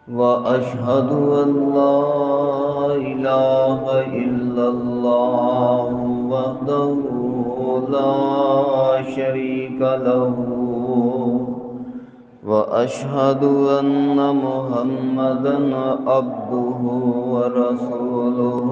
وأشهد أن لا إله إلا الله وحده لا شريك له وأشهد أن محمدًا عبده ورسوله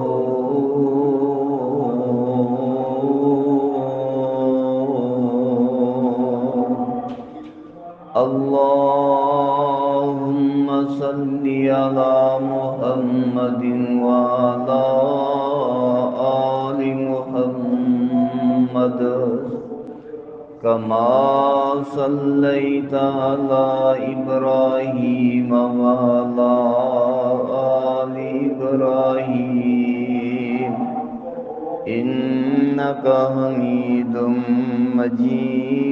اللهم صل على محمد وعلى آل محمد كما صليت على إبراهيم وعلى آل إبراهيم إنك حميد مجيد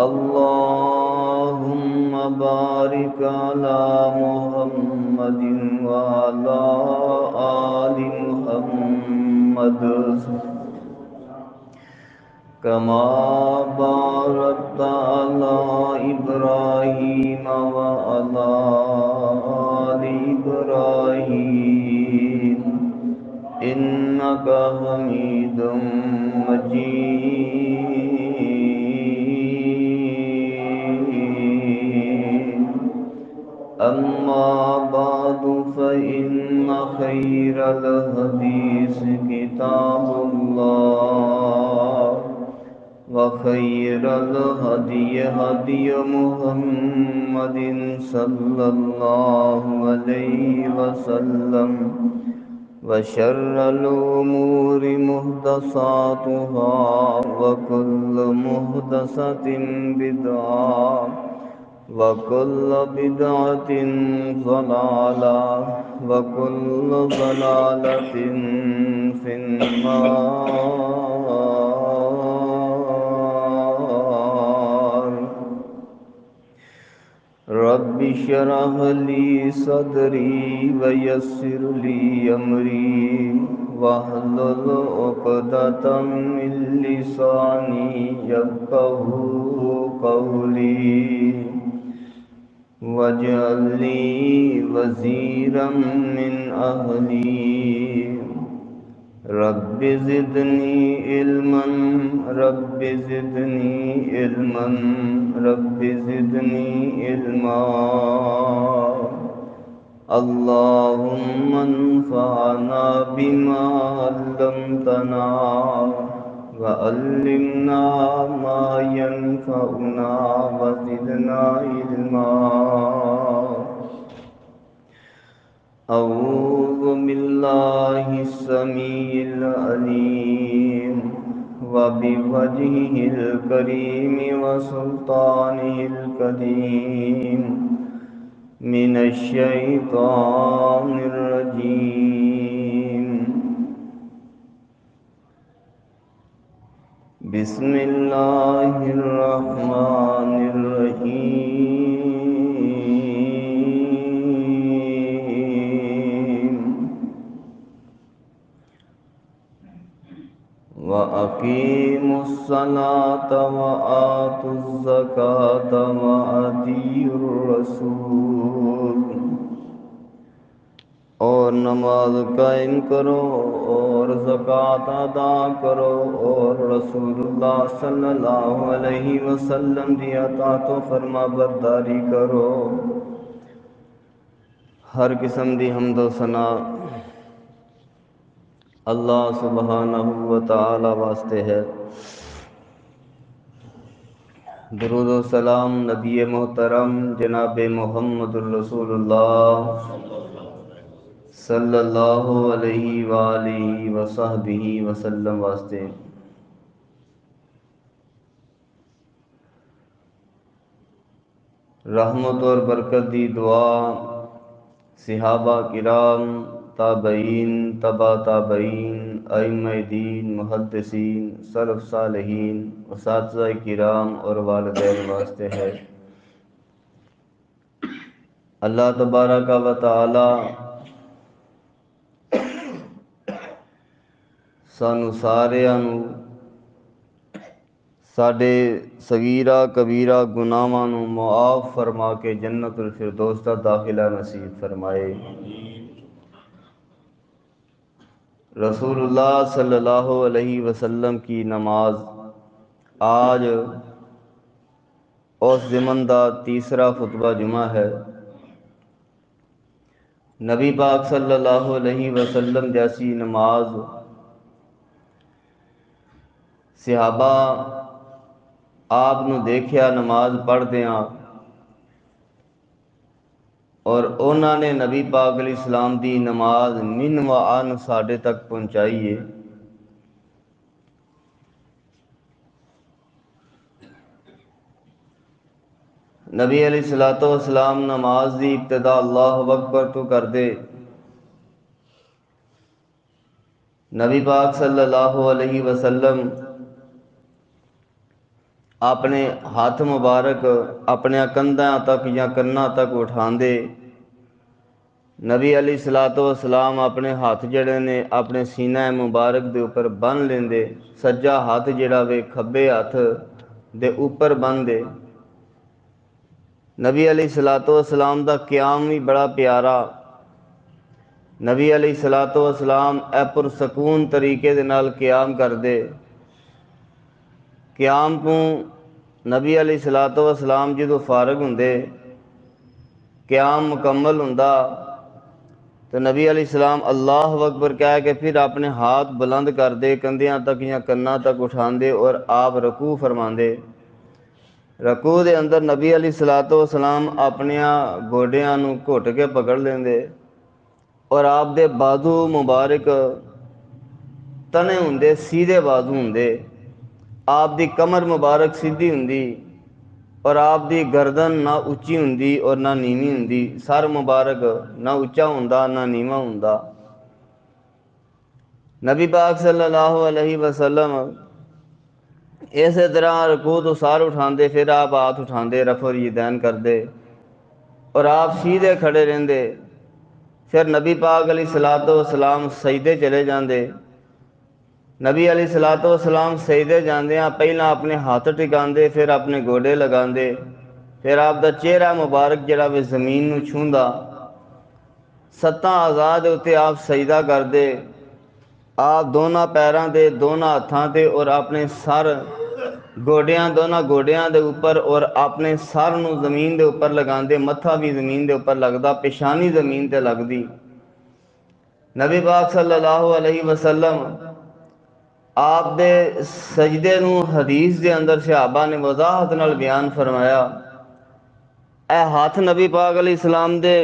اللهم بارك على محمد وعلى آل محمد كما باركت على إبراهيم وعلى آل إبراهيم إنك حميد مجيد أما بعد فإن خير الحديث كتاب الله وخير الهدي هدي محمد صلى الله عليه وسلم وشر الأمور محدثاتها وكل محدثة بدعة وكل بدعة ضلالة وكل ضلالة في النار رب اشرح لي صدري ويسر لي أمري واحلل عقدة من لساني يفقهوا قولي واجعل لي وزيرا من أهلي رب زدني علما رب زدني علما رب زدني علما اللهم انفعنا بما علمتنا وعلمنا ما ينفعنا وزدنا علما أعوذ بالله السميع العليم وبوجهه الكريم وسلطانه القديم من الشيطان الرجيم بسم الله الرحمن الرحيم وأقيموا الصلاة وآتوا الزكاة وأطيعوا الرسول اور نماز قائم کرو اور زکوٰۃ ادا کرو اور رسول اللہ صلی اللہ علیہ وسلم دی اطاعت و فرما برداری کرو۔ ہر قسم دی حمد و ثنا اللہ سبحانہ و تعالی واسطے ہے۔ درود و سلام نبی محترم جناب محمد الرسول اللہ صلی اللہ علیہ وآلہ وصحبہ وسلم واسطے۔ رحمت اور برکت دی دعا صحابہ کرام، تابعین، تبع تابعین، ائمہ دین، محدثین، سلف صالحین، اساتذہ کرام اور والدین واسطے ہے۔ اللہ تبارک و تعالی سانو ساریاں نو ساڈے صغیرہ کبیرہ گناہاں نوں معاف فرما کے جنت الفردوس دا داخلہ نصیب فرمائے۔ رسول اللہ صلی اللہ علیہ وسلم کی نماز آج اس ضمن دا تیسرا خطبہ جمعہ ہے۔ نبی پاک صلی اللہ علیہ وسلم جیسی نماز صحابہ آپ نو دیکھیا نماز پڑھ دیاں اور انہوں نے نبی پاک علیہ السلام دی نماز من و عن ساڈے تک پہنچائی ہے۔ نبی علیہ السلام نماز دی ابتدا اللہ اکبر تو کر دے۔ نبی پاک صلی اللہ علیہ وسلم اپنے ہاتھ مبارک اپنے کندھاں تک یا کناں تک اٹھاندے۔ نبی علیہ السلام اپنے ہاتھ جڑے نے اپنے سینہ مبارک دے اوپر بن لیندے، سجا ہاتھ جڑا وے کھبے ہاتھ دے اوپر بن دے۔ نبی علیہ السلام دا قیام بھی بڑا پیارا۔ نبی علیہ السلام اے پرسکون طریقے دے نال قیام کر دے۔ قیام کو نبی علیہ السلام جدو فارغ ہوندے، قیام مکمل ہوندا تو نبی علیہ السلام اللہ اکبر کہہ کے پھر اپنے ہاتھ بلند کر دے، کندھیاں تک یا کناں تک اٹھاندے اور آپ رکوع فرماندے۔ رکوع دے اندر نبی علیہ السلام اپنے گوڈیاں نو گھٹ کے پکڑ لیندے اور آپ دے بازو مبارک تنے ہوندے، سیدھے بازو ہوندے، آپ دی کمر مبارک سیدھی ہوندی اور آپ دی گردن نہ اچھی ہوندی اور نہ نیوی ہوندی، سر مبارک نہ اچا ہوندا نہ نیواں ہوندا۔ نبی پاک صلی اللہ علیہ وسلم اسی طرح رکوع تو سار اٹھاندے، پھر آپ ہاتھ اٹھاندے رفع الیدین کردے اور آپ سیدھے کھڑے رہندے۔ پھر نبی پاک علیہ السلام سجدے چلے جاندے۔ نبی علیہ السلام سجدے جاندیاں پہلا اپنے ہاتھ ٹکاندے، پھر اپنے گوڈے لگاندے، پھر آپ دا چہرہ مبارک جڑا وے زمین نو چھوندا، ستاں اعضاء دے اتے آپ سجدہ کردے۔ آپ دونوں پیراں دے دونوں ہاتھاں دے اور اپنے سر گوڈیاں دونوں گوڈیاں دے اوپر اور اپنے سر نو زمین دے اوپر لگاندے، متھا بھی زمین دے اوپر لگدا، پیشانی زمین تے لگدی۔ نبی پاک صلی اللہ علیہ وسلم آپ دے سجدے نو حدیث دے اندر صحابہ نے وضاحت نال بیان فرمایا۔ اے ہاتھ نبی پاک علیہ السلام دے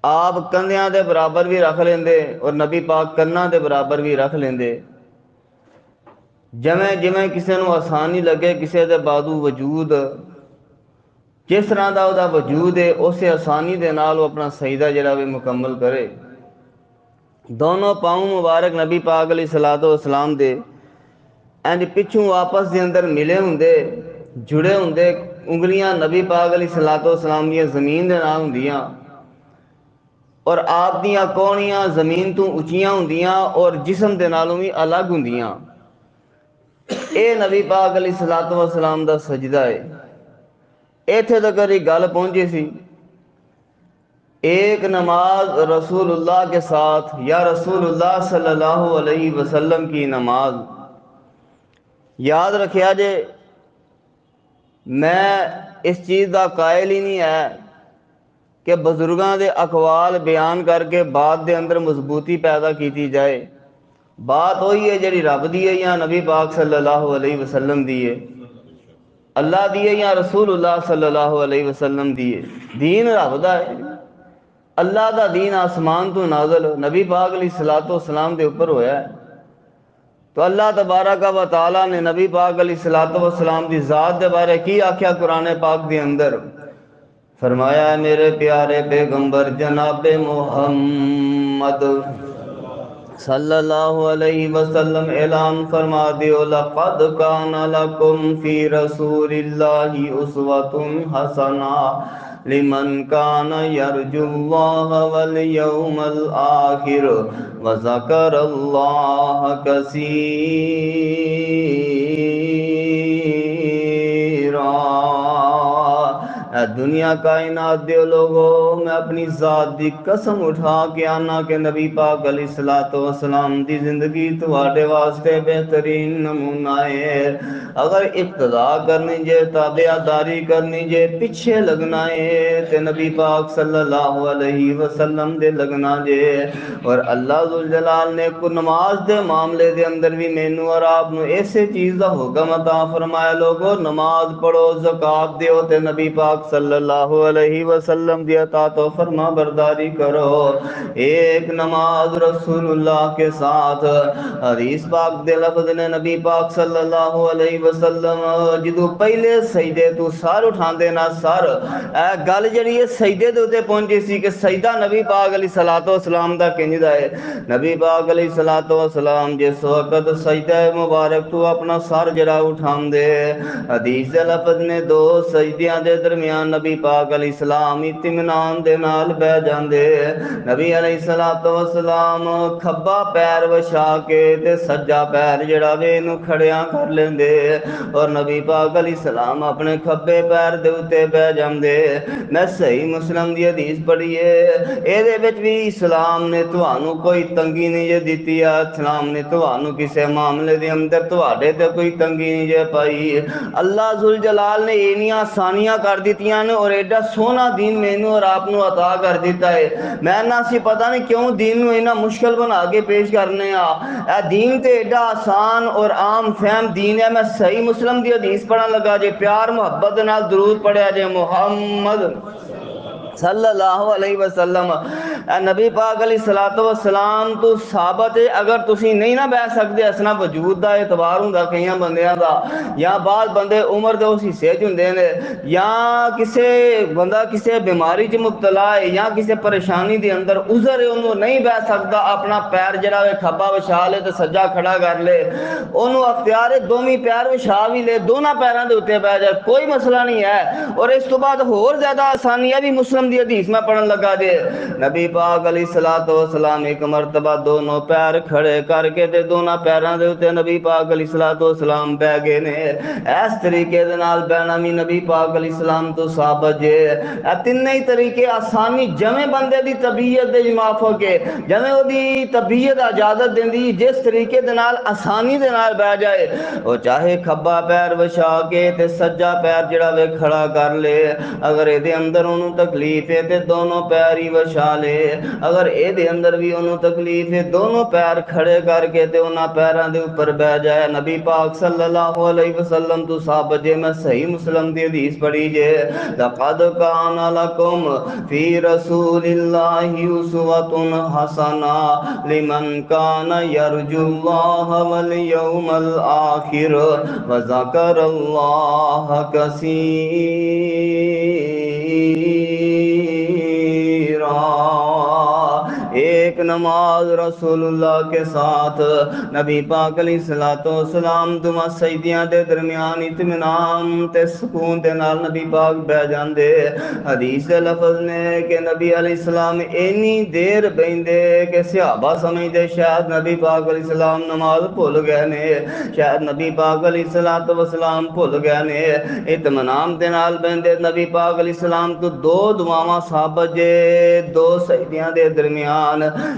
آپ کندھیاں دے برابر بھی رکھ لیندے اور نبی پاک کناں دے برابر بھی رکھ لیندے۔ جویں جویں کسے نو آسانی لگے، کسے دے بازو وجود جس طرح دا او دا وجود ہے اسے آسانی دے نال وہ اپنا سجدہ جڑا وے مکمل کرے۔ دونوں پاؤں مبارک نبی پاک علیہ السلام دے اینج پچھوں آپس دے اندر ملے ہوندے، جڑے ہوندے، انگلیاں نبی پاک علیہ السلام دیاں زمین دے نال ہوندیاں اور آپ دیاں کونیاں زمین تو اچیاں ہوندیاں اور جسم دے نالوں بھی الگ ہوندیاں۔ اے نبی پاک علیہ السلام دا سجدہ ہے۔ ایتھے تک ایک گل پہنچی سی، ایک نماز رسول اللہ کے ساتھ یا رسول اللہ صلی اللہ علیہ وسلم کی نماز، یاد رکھیا جے میں اس چیز دا قائل ہی نہیں ہے کہ بزرگاں دے اقوال بیان کر کے بات دے اندر مضبوطی پیدا کیتی جائے۔ بات وہی ہے جڑی رب دی ہے یا نبی پاک صلی اللہ علیہ وسلم دی ہے، اللہ دی ہے یا رسول اللہ صلی اللہ علیہ وسلم دی ہے۔ دین رب دا ہے، اللہ دا دین آسمان تو نازل نبی پاک علیہ السلام دے اوپر ہویا ہے۔ تو اللہ تبارک و تعالیٰ نے نبی پاک علیہ السلام دی ذات دے بارے کی آکھیا قرآن پاک دے اندر؟ فرمایا ہے میرے پیارے پیغمبر جناب محمد صلی اللہ علیہ وسلم اعلان فرما دیو لقد کان لکم فی رسول اللہ اسوۃ حسنہ لمن کان یرجو اللہ والیوم الآخر وذکر اللہ کثیرا۔ دنیا کائنات دے لوگوں میں اپنی ذات دی قسم اٹھا کے آنا کہ نبی پاک علیہ الصلوۃ والسلام دی زندگی تواڈے واسطے بہترین نمونہ ہے۔ اگر ابتدا کرنی جے تابعداری کرنی جے پیچھے لگنا ہے تے نبی پاک صلی اللہ علیہ وسلم دے لگنا جے۔ اور اللہ ذوالجلال نے کو نماز دے معاملے دے اندر بھی مینوں اور آپ نو ایسے چیز دا حکم عطا فرمایا لوگو نماز پڑھو زکوٰۃ دیو تے نبی پاک صلی اللہ علیہ وسلم دی اطاعت و فرما برداری کرو۔ ایک نماز رسول اللہ کے ساتھ حدیث پاک دے لفظ نے نبی پاک صلی اللہ علیہ وسلم جدو پہلے سجدے تو سر اٹھاندے نا سر گل جڑی ہے سجدے دے اوتے پہنچی سی کہ سجدہ نبی پاک علیہ الصلوۃ والسلام دا کنج دا ہے۔ نبی پاک علیہ الصلوۃ والسلام جس وقت سجدہ مبارک تو اپنا سر جڑا اٹھاندے حدیث دے لفظ نے دو سجدیاں دے درمیان نبی پاک علیہ السلام اطمینان دے نال بیٹھ جاندے۔ نبی علیہ الصلوۃ والسلام کھبا پیر وچھا کے تے سجا پیر جڑا وے نو کھڑیاں کر لیندے اور نبی پاک علیہ السلام اپنے کھبے پیر دے اوتے بیٹھ جاندے۔ میں صحیح مسلم دی حدیث پڑھی ہے اے دے وچ بھی اسلام نے تانوں کوئی تنگی نہیں جے دتی ہے، اسلام نے تانوں کسے معاملے دے اندر تواڈے تے کوئی تنگی نہیں جے پائی۔ اللہ ذوالجلال نے اینیاں آسانیاں کر دتیاں نے اور ایڈا سونا دین مینوں اور آپ نو عطا کر دیتا ہے۔ میں نہ سی پتہ نہیں کیوں دین نو اینا مشکل بنا کے پیش کرنے اے دین تے ایڈا آسان اور عام فہم دین ہے۔ میں صحیح مسلم دی حدیث پڑھن لگا جے پیار محبت نال درود پڑھیا جے محمد صلی اللہ علیہ وسلم۔ اے نبی پاک علیہ الصلوۃ والسلام تو ثابت ہے اگر تسی نہیں نہ بیٹھ سکدے اسنا وجود دا اعتبار ہوندا کئیاں بندیاں دا یا بعض بندے عمر دے اس حصے چ ہوندے نے یا کسے بندہ کسے بیماری چ مبتلا ہے یا کسے پریشانی دے اندر عذر ہے انہوں نہیں بیٹھ سکدا اپنا پیر جڑا ہے کھبا وچھا لے تے سجا کھڑا کر لے انہوں اختیار ہے دوویں پیر وچھا بھی لے دونوں پیراں دے اوتے بیٹھ جائے کوئی مسئلہ نہیں ہے۔ اور اس تو بعد ہور زیادہ آسانی ہے بھی مسلم دی حدیث میں پڑھن لگا جے نبی پاک علیہ الصلوۃ والسلام ایک مرتبہ دونوں پیر کھڑے کر کے تے دونوں پیراں دے اوتے نبی پاک علیہ الصلوۃ والسلام بیٹھ گئے نے۔ اس طریقے دے نال بیٹھنا بھی نبی پاک علیہ السلام تو ثابت جے۔ تینوں ہی طریقے آسانی جویں بندے دی طبیعت دے موافق ہے جویں او دی طبیعت اجازت دیندی جس طریقے دے نال آسانی دے نال بیٹھ جائے او چاہے کھبا پیر وچھا کے تے سجا پیر جڑا وے کھڑا کر لے اگر اے دے اندر انہوں تکلیف ہے تے دونوں پیر ہی وچھا لے اگر اے دے اندر بھی انہوں تکلیف ہے دونوں پیر کھڑے کر کے تے انہاں پیراں دے اوپر بیٹھ جائے۔ نبی پاک صلی اللہ علیہ وسلم تو ثابت جے میں صحیح مسلم دی حدیث پڑھی جے لقد کان لکم فی رسول اللہ اسوۃ حسنہ لمن کان یرجو اللہ والیوم الآخر وذکر اللہ کثیرا۔ ایک نماز رسول اللہ کے ساتھ نبی پاک علیہ الصلوۃ والسلام دو سجدیاں دے درمیان اطمینان تے سکون دے نال نبی پاک بیٹھ جاندے۔ حدیث دے لفظ نے کہ نبی علیہ السلام اینی دیر بیندے کہ صحابہ سمجھدے شاید نبی پاک علیہ السلام نماز بھول گئے نے شاید نبی پاک علیہ الصلوۃ والسلام بھول گئے نے۔ اطمینان دے نال بیندے نبی پاک علیہ السلام تو دو دعاواں ثابت جے دو سجدیاں دے درمیان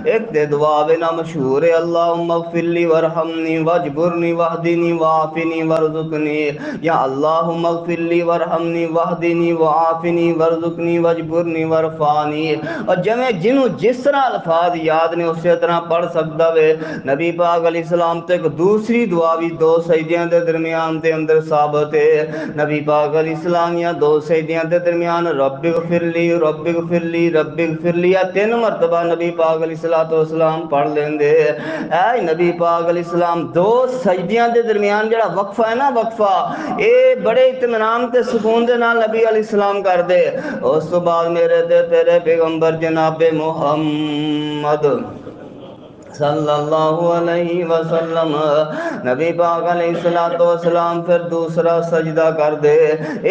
ایک دے دعا بنا مشہور ہے اللہم اغفر لی ورحمنی واجبرنی واہدنی وعافنی ورزقنی یا اللہم اغفر لی ورحمنی واہدنی وعافنی ورزقنی واجبرنی ورفانی۔ اور جنہوں جس طرح الفاظ یاد نے اسی طرح پڑھ سکتا وے۔ نبی پاک علیہ السلام تو ایک دوسری دعا بھی دو سجدیاں دے درمیان دے اندر ثابت ہے۔ نبی پاک علیہ السلام یا دو سجدیاں دے درمیان رب اغفر لی رب اغفر لی رب اغفر لی یا 3 مرتبہ نبی پاک علیہ الصلوۃ والسلام پڑھ لیندے۔ اے نبی پاک علیہ السلام دو سجدیاں دے درمیان جڑا وقفہ ہے نا وقفہ اے بڑے اطمینان تے سکون دے نال نبی علیہ السلام کر دے۔ اس تو بعد میرے تے تیرے پیغمبر جناب محمد صلی اللہ علیہ وسلم۔ نبی پاک علیہ السلام پھر دوسرا سجدہ کر دے،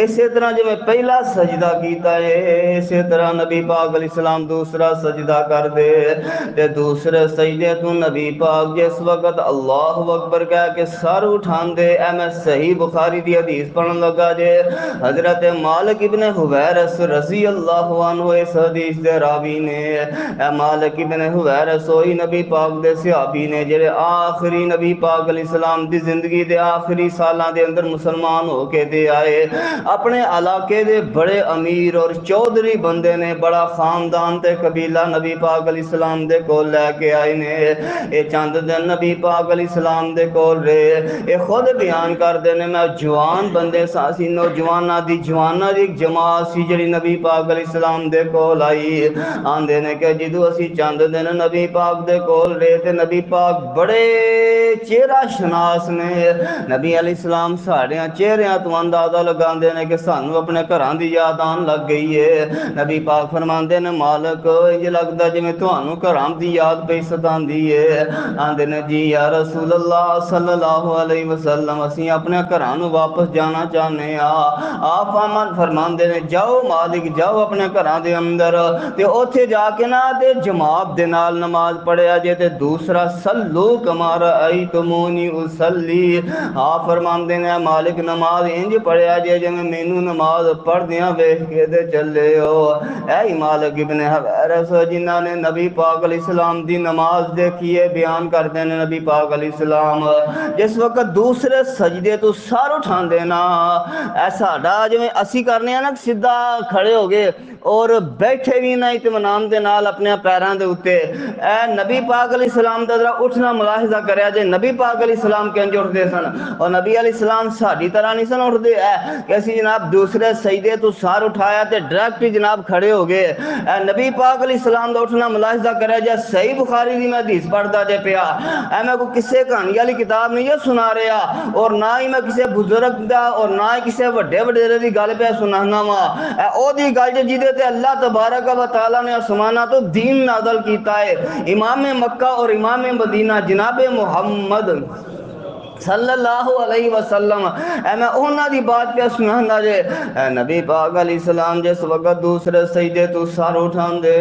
اسی طرح جو میں پہلا سجدہ کیتا ہے اسی طرح نبی پاک علیہ السلام دوسرا سجدہ کر دے، تے دوسرے سجدے تو نبی پاک جس وقت اللہ اکبر کہہ کے سر اٹھان دے، اے میں صحیح بخاری دی حدیث پڑھن لگا جے، حضرت مالک ابن حویرث رضی اللہ عنہ اس حدیث دے راوی نے، اے مالک ابن حویرث ہوئی نبی پاک دے صحابی نے جڑے آخری نبی پاک علیہ السلام دی زندگی دے آخری سالاں دے اندر مسلمان ہو کے دے آئے، اپنے علاقے دے بڑے امیر اور چودھری بندے نے، بڑا خاندان تے قبیلہ نبی پاک علیہ السلام دے کول لے کے آئے نے، اے چند دن نبی پاک علیہ السلام دے کول رہے، اے خود بیان کر دے نے میں جوان بندے سا سی، نوجواناں دی ایک جماعت سی جڑی نبی پاک علیہ السلام دے کول آئی، آندے نے کہ جدو اسی چند دن نبی پاک دے کول رہے تے نبی پاک بڑے چہرہ شناس نے، نبی علیہ السلام ساڑیاں چہریاں تو اندازہ لگاندے نے کہ سانو اپنے گھراں دی یاد آن لگ گئی ہے، نبی پاک فرماندے نے مالک انج لگدا جویں تانوں گھراں دی یاد پئی ستاندی ہے، آندے نے جی یا رسول اللہ صلی اللہ علیہ وسلم اسی اپنے گھراں نوں واپس جانا چاہنے آپ فرماندے نے جاؤ مالک جاؤ اپنے گھراں دے اندر تے اوتھے جا کے نا تے جماعت دے نال نماز پڑھیا جے، تے دوسرا سلو کما رأیتمونی اصلی، آپ فرماندے نے مالک نماز انج پڑھیا جے جویں مینوں نماز پڑھدیاں ویکھ کے تے چلے ہو، اے مالک ابن حویرث جنہاں نے نبی پاک علیہ السلام دی نماز دیکھی ہے، بیان کردے نے نبی پاک علیہ السلام جس وقت دوسرے سجدے تو سر اٹھاندے نا، اے ساڈا جویں اسی کرنے ہیں نا سیدھا کھڑے ہو گئے اور بیٹھے بھی نہ اطمینان دے نال اپنے پیراں دے اوتے، اے نبی پاک علیہ السلام دا ذرا اٹھنا ملاحظہ کریا جے، نبی پاک علیہ السلام کنج اٹھدے سن، اور نبی علیہ السلام ساڈی طرح نہیں سن اٹھدے، کہ اسی جناب دوسرے سجدے تو سر اٹھایا تے ڈائریکٹ جناب کھڑے ہو گئے، اے نبی پاک علیہ السلام دا اٹھنا ملاحظہ کریا جے، صحیح بخاری دی میں حدیث پڑھدا جے پیا، اے میں کوئی کسے کہانی والی کتاب نہیں ہے سنا رہا، اور نہ ہی میں کسے بزرگ دا اور نہ ہی کسے وڈے وڈیرے دی گل پہ سنانا وا، اے او دی گل جے جدے تے اللہ تبارک و تعالی نے آسماناں تو دین نازل کیتا ہے، امام مکہ اور امام مدینہ جناب محمد صلی اللہ علیہ وسلم، اے میں اوہناں دی بات پہ سنانا جے، اے نبی پاک علیہ السلام جس وقت دوسرے سجدے تو سر اٹھان دے،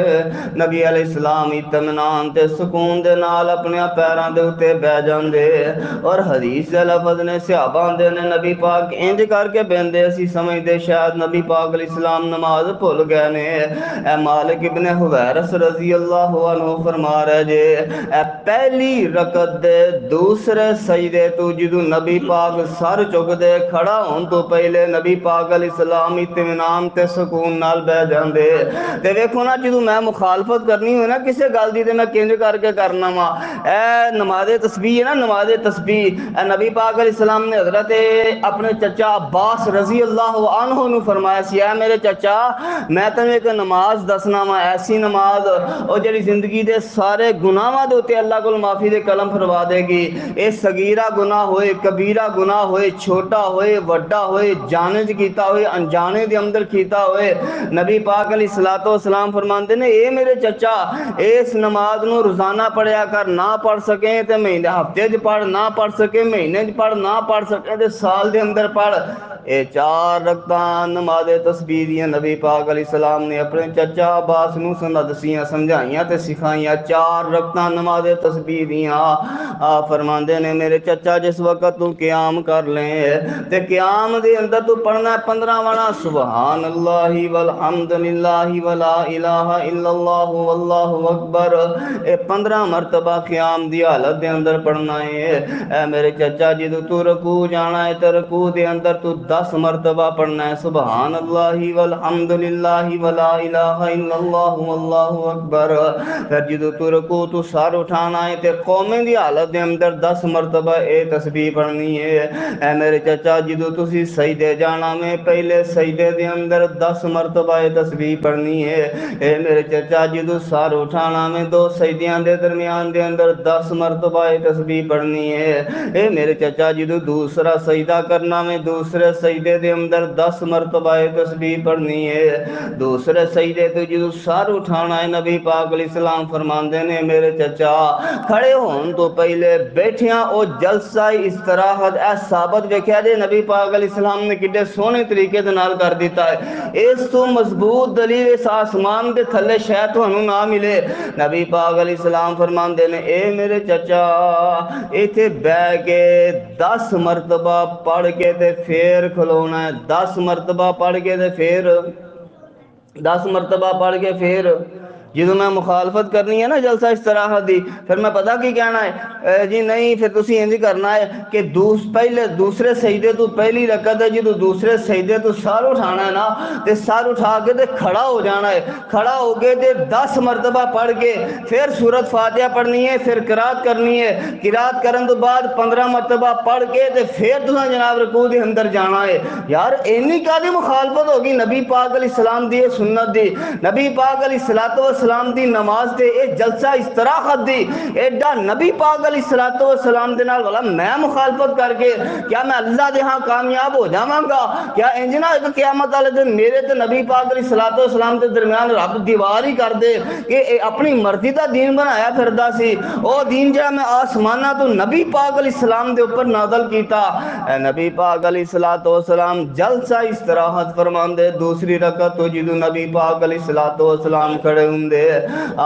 نبی علیہ السلام اطمینان تے سکون دے نال اپنے پیراں دے اوتے بیٹھ جاندے، اور حدیث دے لفظ نے صحابہ دے نے نبی پاک انج کر کے بیندے اسی سمجھدے شاید نبی پاک علیہ السلام نماز بھول گئے نے، اے مالک ابن حویرث رضی اللہ عنہ فرما رہے جے، اے پہلی رکعت دے دوسرے سجدے تو جدو نبی پاک سر چک دے کھڑا ہون تو پہلے نبی پاک علیہ السلام اطمینان تے سکون نال بیٹھ جاندے، تے ویکھو نا جدو میں مخالفت کرنی ہوئے نا کسے گل دی تے میں کنج کر کے کرنا وا، اے نماز تسبیح ہے نا نماز تسبیح، اے نبی پاک علیہ السلام نے حضرت اپنے چچا عباس رضی اللہ عنہ نو فرمایا سی، اے میرے چچا میں تمہیں ایک نماز دسنا وا، ایسی نماز او جڑی زندگی دے سارے گناہاں دے اوتے اللہ کول معافی دے قلم فرما دے گی، اے صغیرہ گناہ ہوئے کبیرہ گناہ ہوئے چھوٹا ہوئے وڈا ہوئے جانے چ کیتا ہوئے انجانے دے اندر کیتا ہوئے، نبی پاک علیہ الصلوۃ والسلام فرماندے نے اے میرے چچا اس نماز نو روزانہ پڑھیا کر، نہ پڑھ سکیں تے مہینے ہفتے چ پڑھ، نہ پڑھ سکے مہینے چ پڑھ، نہ پڑھ سکے تے سال دے اندر پڑھ، اے 4 رکعتاں نماز تسبیح دیاں نبی پاک علیہ السلام نے اپنے چچا عباس نو دسیاں سمجھائیاں تے سکھائیاں، 4 رکعتاں نماز تسبیح دیاں، آپ فرماندے نے میرے چچا جس وقت تو قیام کر لیں تے قیام دے اندر تو پڑھنا ہے 15 والا سبحان اللہ والحمد للہ ولا الہ الا اللہ واللہ اکبر، اے 15 مرتبہ قیام دی حالت دے اندر پڑھنا ہے، اے میرے چچا جدو تو رکوع جانا ہے تے رکوع دے اندر تو 10 مرتبہ پڑھنا ہے سبحان اللہ والحمد للہ ولا الہ الا اللہ واللہ اکبر، پھر جدو تو رکوع تو سر اٹھانا ہے تے قومیں دی حالت دے اندر 10 مرتبہ اے تسبیح پڑھنی ہے۔ اے میرے چچا جدو تسی سجدے جانا میں پہلے سجدے دے اندر 10 مرتبہ تسبیح پڑھنی ہے۔ اے میرے چچا جدو سار اٹھانا میں 2 سجدیاں دے درمیان دے اندر 10 مرتبہ تسبیح پڑھنی ہے۔ اے میرے چچا جدو دوسرا سجدہ کرنا میں دوسرے سجدے دے اندر 10 مرتبہ تسبیح پڑھنی ہے۔ دوسرے سجدے تو جدو سار اٹھانا ہے نبی پاک علیہ السلام فرماندے نے میرے چچا کھڑے ہون تو پہلے بیٹھیاں او جلسہ استراحت اے ثابت ویکھیا جے نبی پاک علیہ السلام نے کڈے سونے طریقے دے نال کر دیتا ہے۔ اس تو مضبوط دلیل اس آسمان دے تھلے شاید تانوں نہ ملے۔ نبی پاک علیہ السلام فرماندے نے اے میرے چچا ایتھے بیٹھ کے 10 مرتبہ پڑھ کے تے پھر کھلونا ہے۔ 10 مرتبہ پڑھ کے تے پھر 10 مرتبہ پڑھ کے پھر جدو میں مخالفت کرنی ہے نا جلسہ استراحت دی پھر میں پتہ کی کہنا ہے جی نہیں پھر تسی انج کرنا ہے کہ پہلے دوسرے سجدے تو پہلی رکعت ہے جدو دوسرے سجدے تو سار اٹھانا ہے نا تے سار اٹھا کے تے کھڑا ہو جانا ہے، کھڑا ہو کے تے 10 مرتبہ پڑھ کے پھر سورت فاتحہ پڑھنی ہے، پھر قرات کرنی ہے، قرات کرن تو بعد 15 مرتبہ پڑھ کے تے پھر تساں جناب رکوع دے اندر جانا ہے۔ یار اینی کادی مخالفت ہوگی نبی پاک علیہ السلام دی سنت دی، نبی پاک علیہ السلام دی نماز تے اے جلسہ استراحت دی ایڈا نبی پاک علیہ السلام دے نال والا میں مخالفت کر کے کیا میں اللہ دے ہاں کامیاب ہو جاواں گا؟ کیا انجنا ایک قیامت والے دن میرے تے نبی پاک علیہ السلام دے درمیان رب دیوار ہی کر دے کہ اے اپنی مرضی دا دین بنایا پھردا سی، او دین جڑا میں آسمانہ تو نبی پاک علیہ السلام دے اوپر نازل کیتا۔ اے نبی پاک علیہ السلام جلسہ استراحت فرماندے دوسری رکعت تو جدو نبی پاک علیہ السلام کھڑے ہوندے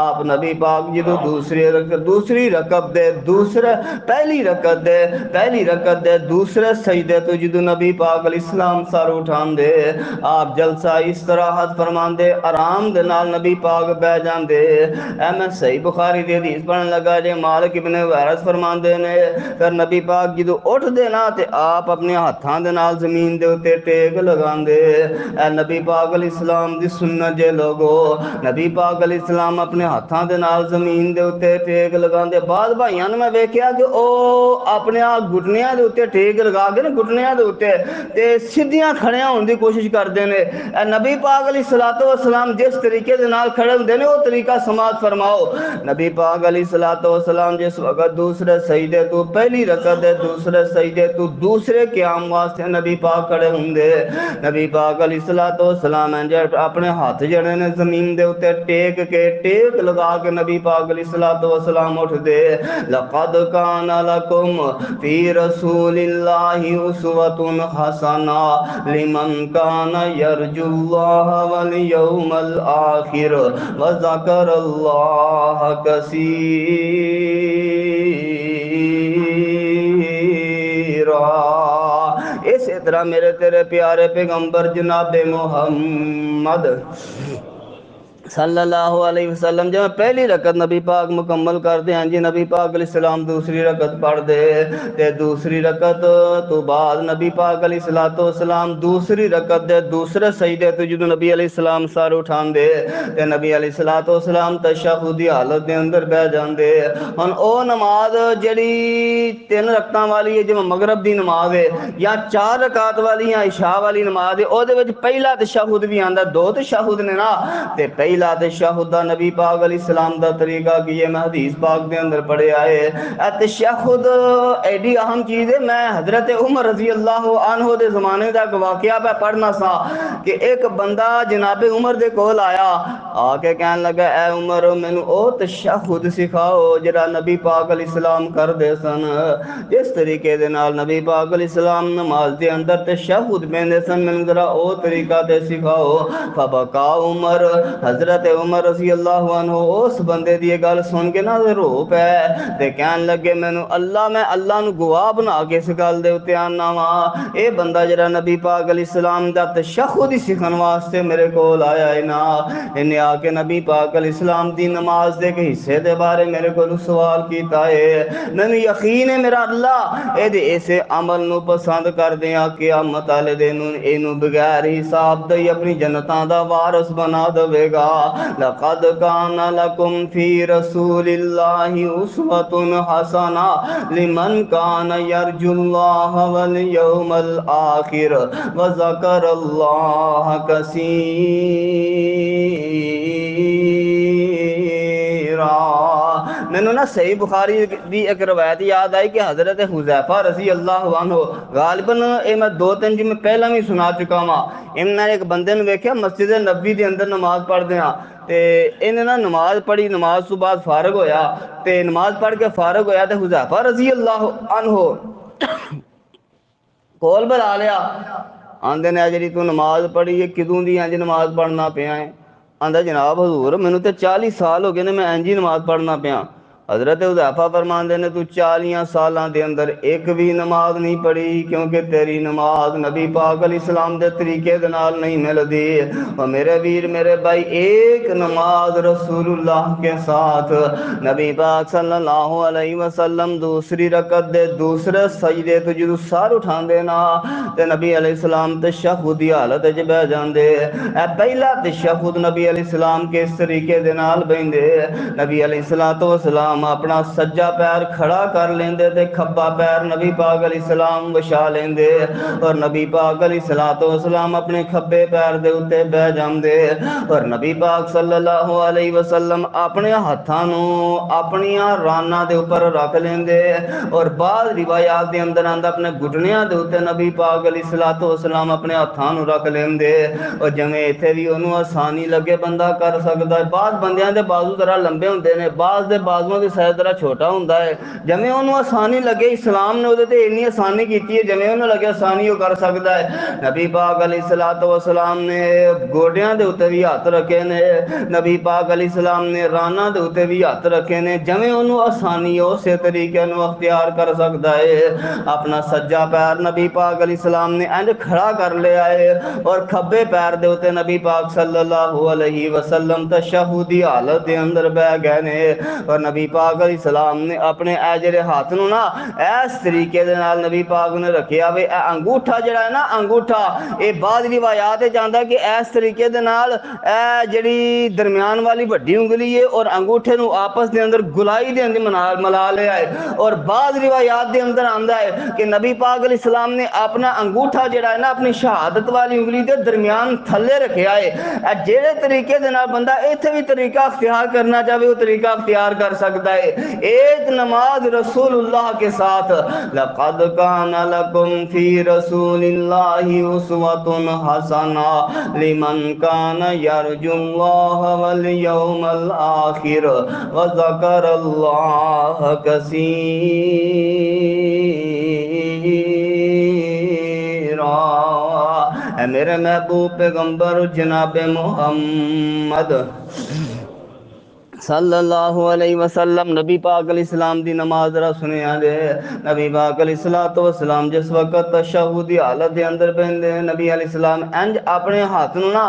آپ نبی پاک جدو دوسری رکعت دے پہلی رکعت دے دوسرے سجدے تو جدو نبی پاک علیہ السلام سر اٹھان دے آپ جلسہ استراحت فرمان دے آرام دے نال نبی پاک بہ جان دے۔ اے میں صحیح بخاری دے حدیث پڑھن لگا جے مالک ابن ویرس فرمان دے نے پھر نبی پاک جدو اٹھ دے نا تے آپ اپنے ہاتھاں دے نال زمین دے اتے ٹیک لگان دے۔ اے نبی پاک علیہ السلام دی سنت جے لوگو نبی پاک علیہ السلام اپنے ہاتھاں دے نال زمین دے اتے ٹیک لگان دے۔ بعد بھائیاں نے میں ویکھیا کہ او اپنے آپ گھٹنیاں دے اتے ٹیک لگا کے نا گھٹنیاں دے اتے تے سیدھیاں کھڑیاں ہون دی کوشش کردے نے۔ اے نبی پاک علیہ السلام جس طریقے دے نال کھڑے ہوندے نے او طریقہ سماعت فرماؤ۔ نبی پاک علیہ السلام جس وقت دوسرے سجدے تو پہلی رکعت دے دوسرے سجدے تو دوسرے قیام واسطے نبی پاک کھڑے ہوندے نبی پاک علیہ السلام اپنے ہاتھ جڑے نے زمین دے اتے ٹیک لگا کے نبی پاک علیہ السلام اٹھ دے۔ لقد کان لکم فی رسول اللہ اسوۃ حسنہ لمن کان یرجو اللہ والیوم الآخر وذکر اللہ کثیرا۔ اسی طرح میرے تیرے پیارے پیغمبر جناب محمد صلی اللہ علیہ وسلم جب پہلی رکعت نبی پاک مکمل کر دے ہیں جی نبی پاک علیہ السلام دوسری رکعت پڑھ دے تے دوسری رکعت تو بعد نبی پاک علیہ السلام دوسری رکعت دے دوسرے سجدے تو جدو نبی علیہ السلام سر اٹھان دے تے نبی علیہ السلام تشہدی حالت دے اندر بہ جان دے۔ ہن او نماز جڑی 3 رکعتاں والی ہے جو مغرب دی نماز ہے یا 4 رکعت والی یا عشاء والی نماز ہے او دے وچ پہلا تشہد بھی آندا 2 تشہد نے نا تے پہلا تشہد دا نبی پاک علیہ السلام دا طریقہ کی ہے میں حدیث پاک دے اندر پڑھے آئے تشہد ایڈی اہم چیز ہے۔ میں حضرت عمر رضی اللہ عنہ دے زمانے دا واقعہ پہ پڑھنا سا کہ ایک بندہ جناب عمر دے کول آیا آ کے کہنے لگا اے عمر مینوں او تشہد سکھاؤ جڑا نبی پاک علیہ السلام کر دے سن، جس طریقے دے نال نبی پاک علیہ السلام نماز دے اندر تشہد پڑھدے سن مینوں ذرا او طریقہ تے سکھاؤ۔ فبکا عمر حضرت عمر رضی اللہ عنہ اس بندے دی گل سن کے نہ رو پے تے کہن لگے میں اللہ نو گواہ بنا کے اس گل دے اوتے آنا وا اے بندہ جڑا نبی پاک علیہ السلام دا تشہد ہی سکھن واسطے میرے کول آیا ہے نا انہیں آ کے نبی پاک علیہ السلام دی نماز دے کے حصے دے بارے میرے کو سوال کیتا ہے۔ میں یقین ہے میرا اللہ اے دے اسے عمل نو پسند کر دیاں قیامت والے دن اینو بغیر حساب دے اپنی جنتاں دا وارث بنا دے گا۔ لقد کان لکم فی رسول اللہ اسوۃ حسنہ لمن کان یرجو اللہ والیوم الآخر وذکر اللہ کثیرا۔ میں نے نا صحیح بخاری دی ایک روایت یاد آئی کہ حضرت حذیفہ رضی اللہ عنہ غالباً میں دو تین میں پہلا بھی سنا چکا ہوں، میں ایک بندے نے ویکھیا مسجد نبوی دے اندر نماز پڑھ دیا تے انہیں نا نماز پڑھی، نماز تو بعد فارغ ہویا تے نماز پڑھ کے فارغ ہویا تے حذیفہ رضی اللہ عنہ کول بلا لیا، آندے نے جڑی تو نماز پڑھی ہے کدوں دی انج نماز پڑھنا پیا ہے؟ آندا جناب حضور مینوں تے 40 سال ہو گئے نے میں انج ہی نماز پڑھنا پیا۔ حضرت حذیفہ فرماندے نے تو 40 سالاں دے اندر ایک بھی نماز نہیں پڑھی، کیونکہ تیری نماز نبی پاک علیہ السلام دے طریقے دے نال نہیں ملدی۔ اور میرے ویر میرے بھائی، ایک نماز رسول اللہ کے ساتھ نبی پاک صلی اللہ علیہ وسلم دوسری رکعت دے دوسرے سجدے تو جدوں سر اٹھاندے نا تے نبی علیہ السلام تشہد دی حالت وچ بیٹھ جاندے۔ اے پہلا تشہد نبی علیہ السلام کے اس طریقے دے نال بیندے، نبی علیہ السلام اپنا سجا پیر کھڑا کر لیندے تے کھبا پیر نبی پاک علیہ السلام وچھا لیندے، اور نبی پاک علیہ السلام اپنے کھبے پیر دے اوتے بیٹھ جاندے، اور نبی پاک صلی اللہ علیہ وسلم اپنے ہاتھاں نوں اپنیاں راناں دے اوپر رکھ لیندے، اور بعض روایات دے اندر آندا اپنے گھٹنیاں دے اوتے نبی پاک علیہ السلام اپنے ہاتھاں نوں رکھ لیندے، اور جویں ایتھے بھی انہوں آسانی لگے بندہ کر سکدا ہے۔ بعض بندیاں دے بازو ذرا لمبے ہوندے نے، بعض دے بازوؤں دی سائز ذرا چھوٹا ہوندا ہے، جویں انہوں آسانی لگے اسلام نے اودے تے اتنی آسانی کیتی ہے جویں انہوں لگے آسانی وہ کر سکدا ہے۔ نبی پاک علیہ السلام نے گوڈیاں دے اوتے بھی ہاتھ رکھے نے، نبی پاک علیہ السلام نے راناں دے اوتے بھی ہاتھ رکھے نے، جویں انہوں آسانی اسی طریقے نوں اختیار کر سکدا ہے۔ اپنا سجا پیر نبی پاک علیہ السلام نے انج کھڑا کر لیا ہے، اور کھبے پیر دے اوتے نبی پاک صلی اللہ علیہ وسلم تشہد دی حالت دے اندر بیٹھ گئے نے، اور نبی پاک علیہ السلام نے اپنے اے جڑے ہاتھ نوں نا اس طریقے دے نال نبی پاک نے رکھیا وے، اے انگوٹھا جڑا ہے نا انگوٹھا، اے بعض روایات جاندا کہ اس طریقے دے نال اے جڑی درمیان والی بڑی انگلی ہے اور انگوٹھے نوں آپس دے اندر گلائی دے اندر ملا لیا ہے، اور بعض روایات دے اندر آندا ہے کہ نبی پاک علیہ السلام نے اپنا انگوٹھا جڑا ہے نا اپنی شہادت والی انگلی دے درمیان تھلے رکھیا ہے۔ اے جڑے طریقے دے نال بندہ ایتھے بھی طریقہ اختیار کرنا چاہے وہ طریقہ اختیار کر سکتا ہے۔ ایک نماز رسول اللہ کے ساتھ لقد کان لکم فی رسول اللہ اسوۃ حسنہ لمن کان یرجو اللہ والیوم الآخر وذکر اللہ کثیرا۔ اے میرے محبوب پیغمبر جناب محمد صلی اللہ علیہ وسلم، نبی پاک علیہ السلام دی نماز ذرا سنیا جے۔ نبی پاک علیہ السلام جس وقت تشہد دی حالت دے اندر بیندے، نبی علیہ السلام انج اپنے ہاتھ نوں نا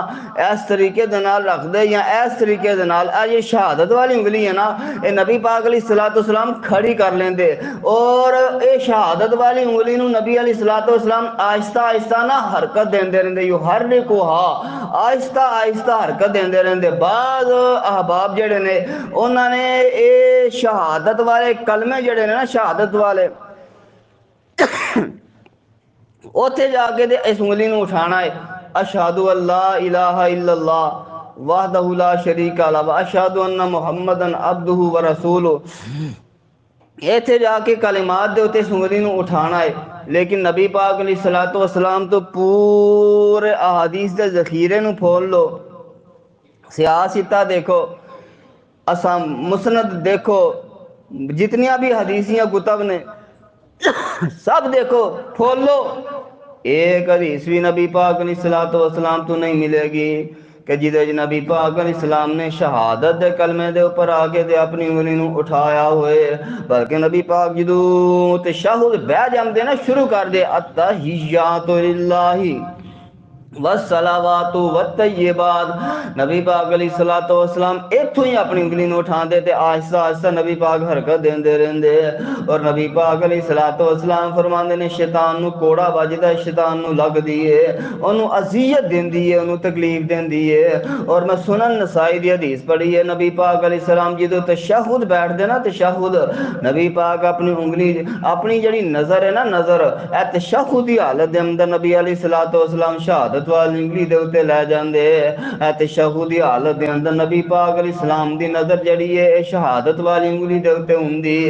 اس طریقے دے نال رکھ دے، یا اس طریقے دے نال یہ شہادت والی انگلی ہے نا، اے نبی پاک علیہ السلام کھڑی کر لیندے، اور اے شہادت والی انگلی نوں نبی علیہ السلام آہستہ آہستہ نا حرکت دیندے رہندے، یحرکھا، آہستہ آہستہ حرکت دیندے رہندے۔ بعض احباب جڑے نے انہوں نے اے شہادت والے کلمے جڑے نے نا شہادت والے اوتھے جا کے دے اس انگلی نوں اٹھانا ہے، اشہد ان لا الہ الا اللہ وحدہ لا شریک لہ اشہد ان محمدًا عبدہ ورسولہ، ایتھے جا کے کلمات دے اوتے اس انگلی نوں اٹھانا ہے۔ لیکن نبی پاک علیہ السلام تو پورے احادیث دے ذخیرے نوں پھول لو، سیاستہ دیکھو، اساں مسند دیکھو، جتنیاں بھی حدیثیاں کتب نے سب دیکھو پھولو، ایک حدیث بھی نبی پاک علیہ السلام تو نہیں ملے گی کہ جدے نبی پاک علیہ السلام نے شہادت دے کلمے دے اوپر آگے دے اپنی انگلی نوں اٹھایا ہوئے، بلکہ نبی پاک جدو تشہد بیٹھ جاندے نا شروع کر دے التحیات للہ والصلاوات والطیبات، نبی پاک علیہ الصلوۃ والسلام اتوں ہی اپنی انگلی نو اٹھاندے تے آہستہ آہستہ نبی پاک حرکت دیندے رہندے، اور نبی پاک علیہ الصلوۃ والسلام فرماندے نے شیطان نو کوڑا وجدا ہے، شیطان نو لگدی ہے، اونوں اذیت دیندی ہے، اونوں تکلیف دیندی ہے۔ اور میں سنن نسائی دی حدیث پڑھی ہے، نبی پاک علیہ السلام جدوں تشہد بیٹھ دے نا، تشہد، نبی پاک اپنی انگلی اپنی جڑی نظر ہے نا، نظر اے تشہد دی حالت دے اندر نبی علیہ الصلوۃ والسلام شہادت والی انگلی دے اوتے لے جاندے، اے تشہد دی حالت دے اندر نبی پاک علیہ السلام دی نظر جڑی ہے شہادت والی انگلی دے اوتے ہوندی۔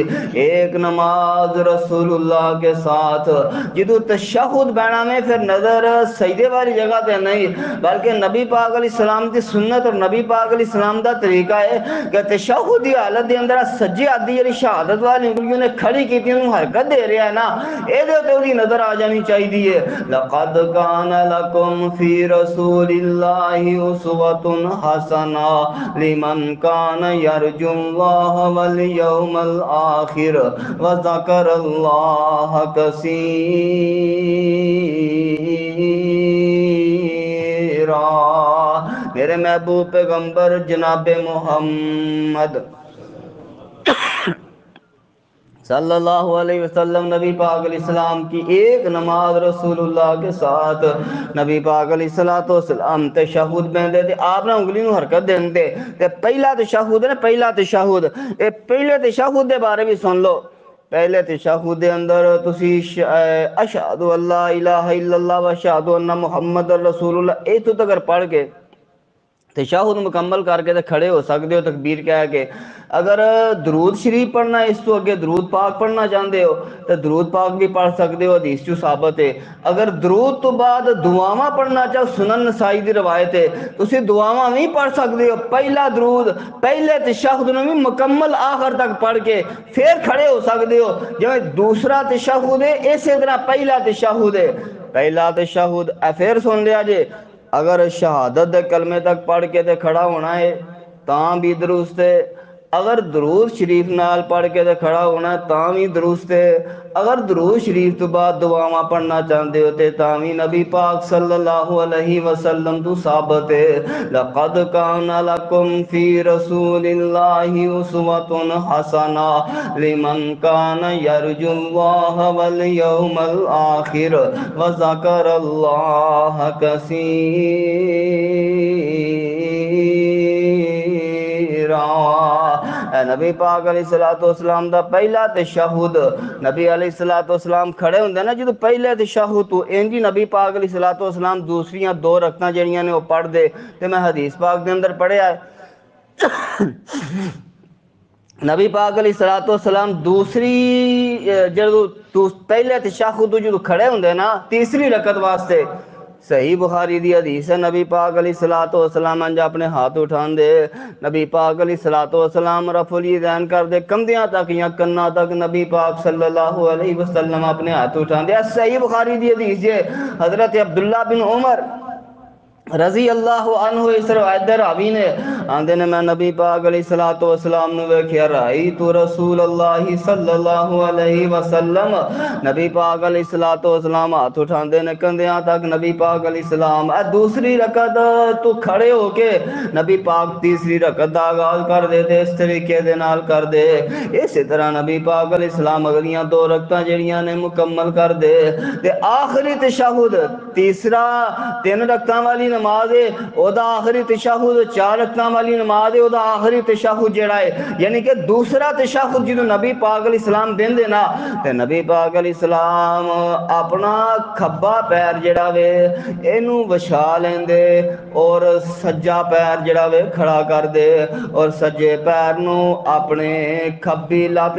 ایک نماز رسول اللہ کے ساتھ جدوں تشہد بیٹھنا میں پھر نظر سجدے والی جگہ تے نہیں، بلکہ نبی پاک علیہ السلام دی سنت اور نبی پاک علیہ السلام دا طریقہ ہے کہ تشہد دی حالت دے اندر سجے ہاتھ دی جڑی شہادت والی انگلیوں نے کھڑی کیتی انہوں حرکت دے رہا ہے نا، اے دے تے اودی نظر آ جانی چاہیے۔ لقد کان لکم فی رسول اللہ اسوۃ حسنہ لمن کان یرجو اللہ والیوم الآخر وذکر اللہ کثیرا۔ میرے محبوب پیغمبر جناب محمد صلی اللہ علیہ وسلم، نبی پاک علیہ السلام کی ایک نماز رسول اللہ کے ساتھ نبی پاک علیہ السلام تشہد بیندے تے آپ نے انگلی نو حرکت دیندے تے پہلا تشہد ہے نا، پہلا تشہد، اے پہلے تشہد دے بارے بھی سن لو۔ پہلے تشہد دے اندر تسی اشہد اللہ الہ الا اللہ و اشہد ان محمد رسول اللہ اے تو تک پڑھ کے تشہد مکمل کر کے تے کھڑے ہو سکتے ہو تکبیر کہہ کے۔ اگر درود شریف پڑھنا ہے، اس تو اگے درود پاک پڑھنا چاہتے ہو تو درود پاک بھی پڑھ سکتے ہو، حدیث جو ثابت ہے۔ اگر درود تو بعد دعاواں پڑھنا چاہو، سنن نسائی دی روایت ہے، تو اسی دعاواں بھی پڑھ سکتے ہو۔ پہلا درود پہلے تشہد میں بھی مکمل آخر تک پڑھ کے پھر کھڑے ہو سکتے ہو۔ جو دوسرا تشہد ہے اسی طرح پہلا تشہد ہے، پہلا تشہد پھر سن لیا جے، اگر شہادت دے کلمے تک پڑھ کے تے کھڑا ہونا ہے تاں بھی درست ہے، اگر درود شریف نال پڑھ کے تے کھڑا ہونا ہے تاں بھی درست ہے، اگر درود شریف تو بعد دعاواں پڑھنا چاہتے ہو تے تاں بھی نبی پاک صلی اللہ علیہ وسلم تو ثابت ہے۔ لقد کان لکم فی رسول اللہ اسوۃ حسنہ لمن کان یرجو اللہ والیوم الآخر وذکر اللہ کثیرا۔ اے نبی پاک علیہ السلام دا پہلا تشہد، نبی علیہ السلام کھڑے ہوندے نا جدو پہلے تشہد تو انجی نبی پاک علیہ السلام دوسریاں دو رکعتاں جڑیاں نے وہ پڑھ دے تے میں حدیث پاک دے اندر پڑھیا ہے۔ نبی پاک علیہ السلام دوسری جدو پہلے تشہد جدو کھڑے ہوندے نا تیسری رکعت واسطے، صحیح بخاری دی حدیث ہے، نبی پاک علیہ السلام انجا اپنے ہاتھ اٹھان دے، نبی پاک علیہ السلام رفع الیدین کر دے کندیاں تک یا کناں تک، نبی پاک صلی اللہ علیہ وسلم اپنے ہاتھ اٹھان دے۔ صحیح بخاری دی حدیث ہے، حضرت عبداللہ بن عمر رضی اللہ عنہ اس روایت دے راوی نے آندے نے میں نبی پاک علیہ السلام نو ویکھیا، رأیت رسول اللہ صلی اللہ علیہ وسلم، نبی پاک علیہ السلام ہاتھ اٹھاندے نے کندیاں تک، نبی پاک علیہ السلام دوسری رکعت تو کھڑے ہو کے نبی پاک تیسری رکعت دا آغاز کر دے تے اس طریقے دے نال کر دے۔ اسی طرح نبی پاک علیہ السلام اگلیاں دو رکعتاں جڑیاں نے مکمل کر دے تے آخری تشہد تیسرا 3 رکعتاں والی نماز ہے، او دا آخری تشہد 4 رکعتاں والی نماز ہے، او دا آخری تشہد جڑا ہے یعنی کہ دوسرا تشہد جدو نبی پاک علیہ السلام دین دے نا تے نبی پاک علیہ السلام اپنا کھبا پیر جڑا وے اینو وچھا لیندے اور سجا پیر جڑا وے کھڑا کر دے اور سجے پیر نو اپنے کھبی لات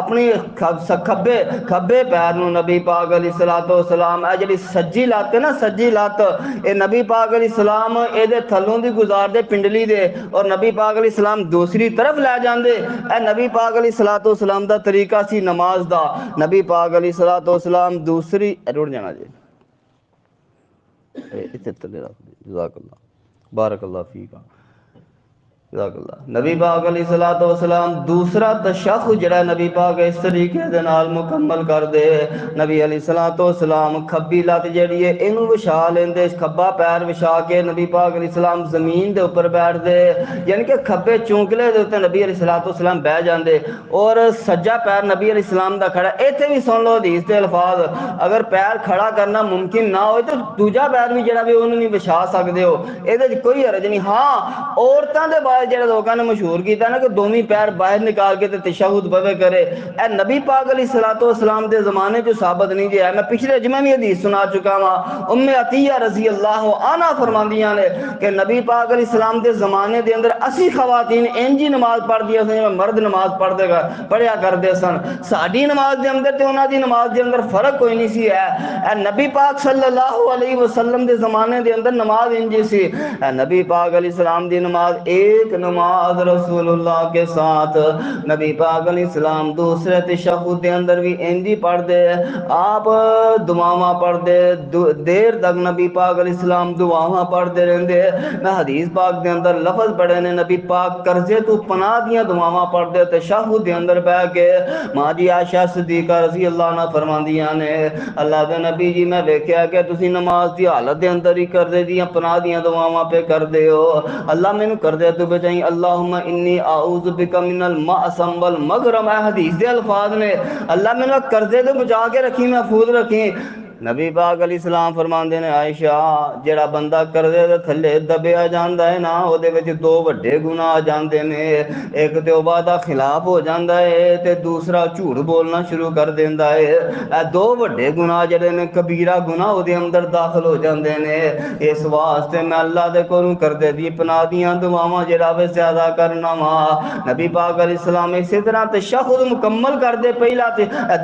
اپنی کھبے پیر نو نبی پاک علیہ السلام اے جڑی سجی لات ہے نا، سجی لات اے نبی پاک علیہ السلام اے دے تھلوں دی گزار دے پنڈلی دے اور نبی پاک علیہ السلام دوسری طرف لے جاندے۔ اے نبی پاک علیہ السلام دا طریقہ سی نماز دا۔ نبی پاک علیہ السلام دوسری رڑ جانا جی اتنے تلے رکھ دے، جزاک اللہ بارک اللہ فیکا۔ جزاک اللہ۔ نبی پاک علیہ الصلوۃ والسلام دوسرا تشہد جڑا نبی پاک اس طریقے دے نال مکمل کر دے، نبی علیہ الصلوۃ والسلام کھبی لت جڑی ہے اینو وچھا لیندے، کھبا پیر وچھا کے نبی پاک علیہ السلام زمین دے اوپر بیٹھ دے، یعنی کہ کھبے چونکلے دے اوتے نبی علیہ الصلوۃ والسلام بیٹھ جاندے اور سجا پیر نبی علیہ السلام دا کھڑا۔ ایتھے بھی سن لو حدیث دے الفاظ، اگر پیر کھڑا کرنا ممکن نہ ہوئے تو دوجا پیر بھی جڑا بھی انہوں نہیں بچھا سکدے ہو، یہ کوئی حرج نہیں۔ ہاں عورتاں دے بارے جڑے لوگوں نے مشہور کیتا نا کہ دوویں پیر باہر نکال کے تے تشہد پڑھے کرے، اے نبی پاک علیہ الصلوۃ والسلام دے زمانے جو ثابت نہیں جے ہے۔ میں پچھلے جمعہ بھی حدیث سنا چکا ہاں، ام عطیہ رضی اللہ عنہا فرماندیاں نے کہ نبی پاک علیہ السلام دے زمانے دے اندر اسی خواتین انجی نماز پڑھ دیا سن مرد نماز پڑھیا کردے سن، ساڈی نماز دے اندر تے انہاں دی نماز دے اندر فرق کوئی نہیں سی ہے۔ اے نبی پاک صلی اللہ علیہ وسلم دے زمانے دے اندر نماز انجی سی۔ اے نبی پاک علیہ السلام دی نماز ایک نماز رسول اللہ کے ساتھ نبی پاک علیہ السلام دوسرے تشہد دے اندر بھی انجی پڑھ دے، آپ دعاواں پڑھ دے، دیر تک نبی پاک علیہ السلام دعاواں پڑھ دے رہندے۔ میں حدیث پاک دے اندر لفظ پڑھے نے نبی پاک قرضے تو پناہ دیاں دعاواں پڑھ دے تشہد دے اندر بیٹھ کے۔ ماں جی عائشہ صدیقہ رضی اللہ عنہ فرماندیاں نے اللہ دے نبی جی میں ویکھیا کہ تسی نماز دی حالت دے اندر ہی قرضے دیاں پناہ دیاں دعاواں پہ کر دے ہو، اللہ مینوں قرضے تو بچائیں، اللہم انی اعوذ بک من المأثم والمغرم۔ اے حدیث دے الفاظ نے اللہ مینوں قرضے تو بچا کے رکھی، محفوظ رکھی۔ نبی پاک علیہ السلام فرماندے نے عائشہ جڑا بندہ قرضے دے تھلے دبیا جاندا ہے نا او دے وچ دو وڈے گناہ آ جاندے نے، ایک تے او وعدہ خلاف ہو جاندا ہے تے دوسرا جھوٹ بولنا شروع کر دیندا ہے۔ اے دو وڈے گناہ جڑے نے کبیرہ گناہ او دے اندر داخل ہو جاندے نے۔ اس واسطے میں اللہ دے کولوں قرضے دی پناہ دیاں دعاواں جڑا وے زیادہ کرنا وا۔ نبی پاک علیہ السلام اسی طرح تشہد مکمل کر دے، پہلا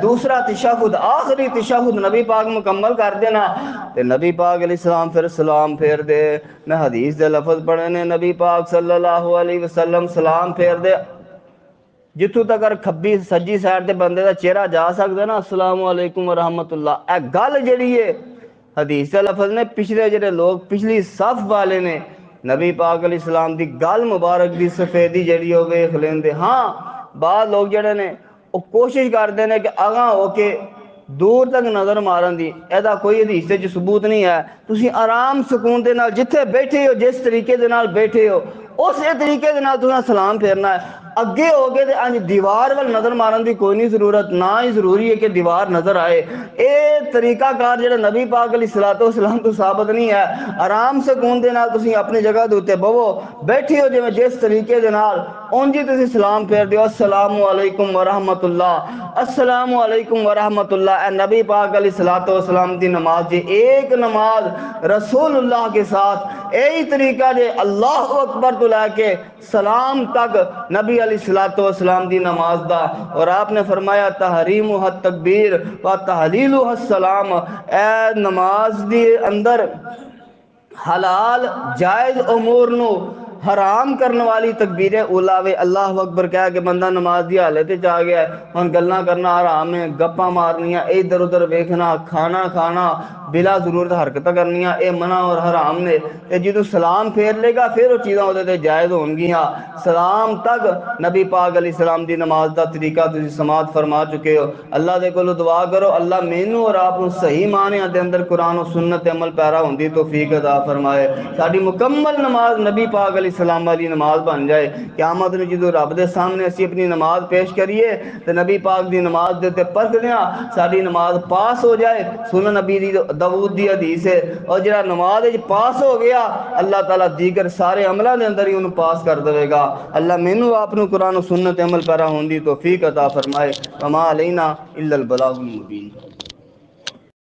دوسرا تشہد آخری تشہد نبی پاک مکمل کر دینا تے نبی پاک علیہ السلام پھر سلام پھیر دے۔ میں حدیث دے لفظ پڑھے نے نبی پاک صلی اللہ علیہ وسلم سلام پھیر دے جتوں تک کھبی سجی سائڈ تے بندے دا چہرہ جا سکدا نا السلام علیکم ورحمت اللہ، اے گل جڑی ہے حدیث دے لفظ نے پچھلے جڑے لوگ پچھلی صف والے نے نبی پاک علیہ السلام دی گل مبارک دی سفیدی جڑی ہو ویکھ لیندے۔ ہاں بعض لوگ جڑے نے وہ کوشش کرتے ہیں کہ آگاں ہو کے دور تک نظر مارن دی، ایدا کوئی حدیث تے ثبوت نہیں ہے۔ تسی آرام سکون دے نال جتھے بیٹھے ہو جس طریقے دے نال بیٹھے ہو اسی طریقے دے نال تساں سلام پھیرنا ہے۔ اگے ہو گئے تے دیوار وال نظر مارن دی کوئی نہیں ضرورت، نہ ہی ضروری ہے کہ دیوار نظر آئے۔ اے طریقہ کار جڑا نبی پاک علیہ الصلوۃ والسلام تو ثابت نہیں ہے۔ آرام سکون دے نال تسی اپنی جگہ دے اوتے بہو، بیٹھے ہو جس طریقے دے نال اونجی تسی سلام پھیر دیو السلام علیکم ورحمت اللہ، السلام علیکم ورحمت اللہ۔ اے نبی پاک علیہ الصلوۃ والسلام دی نماز جی ایک نماز رسول اللہ کے ساتھ یہی طریقہ جے اللہ اکبر تو لے کے سلام تک نبی علیہ الصلوۃ والسلام دی نماز دا، اور آپ نے فرمایا تحریمہ التکبیر و تحلیلہ السلام۔ اے نماز دی اندر حلال جائز امور نو حرام کرنے والی تکبیر اولاوے اللہ اکبر کہہ کے بندہ نماز دی حالت چاہ گیا ہے، ہن گلاں کرنا حرام ہے، گپاں مارنیاں ادھر ادھر ویکھنا، کھانا کھانا بلا ضرورت حرکتیں کرنیاں اے منع اور حرام نے۔ تے جدوں سلام پھیر لے گا پھر وہ چیزاں تے جائز ہون گیاں۔ سلام تک نبی پاک علیہ السلام دی نماز دا طریقہ تسی سماعت فرما چکے ہو۔ اللہ دے کولو دعا کرو اللہ مینوں اور آپ نوں صحیح معنی دے اندر قرآن و سنت تے عمل پیرا ہون دی توفیق عطا فرمائے، ساڈی مکمل نماز نبی پاک علیہ السلام والی نماز بن جائے۔ قیامت میں جدوں رب دے سامنے اسی اپنی نماز پیش کریے تے نبی پاک دی نماز دے تے پرکھدیاں ساڈی نماز پاس ہو جائے۔ سنن نبی دی داؤد دی حدیث ہے، اور جڑا نماز وچ پاس ہو گیا اللہ تعالیٰ دیگر سارے عملاں دے اندر ہی انہوں پاس کر دے گا۔ اللہ مینوں آپ نوں قرآن و سنت عمل پیرا ہون دی توفیق عطا فرمائے۔ وما علینا الا البلاغ المبین۔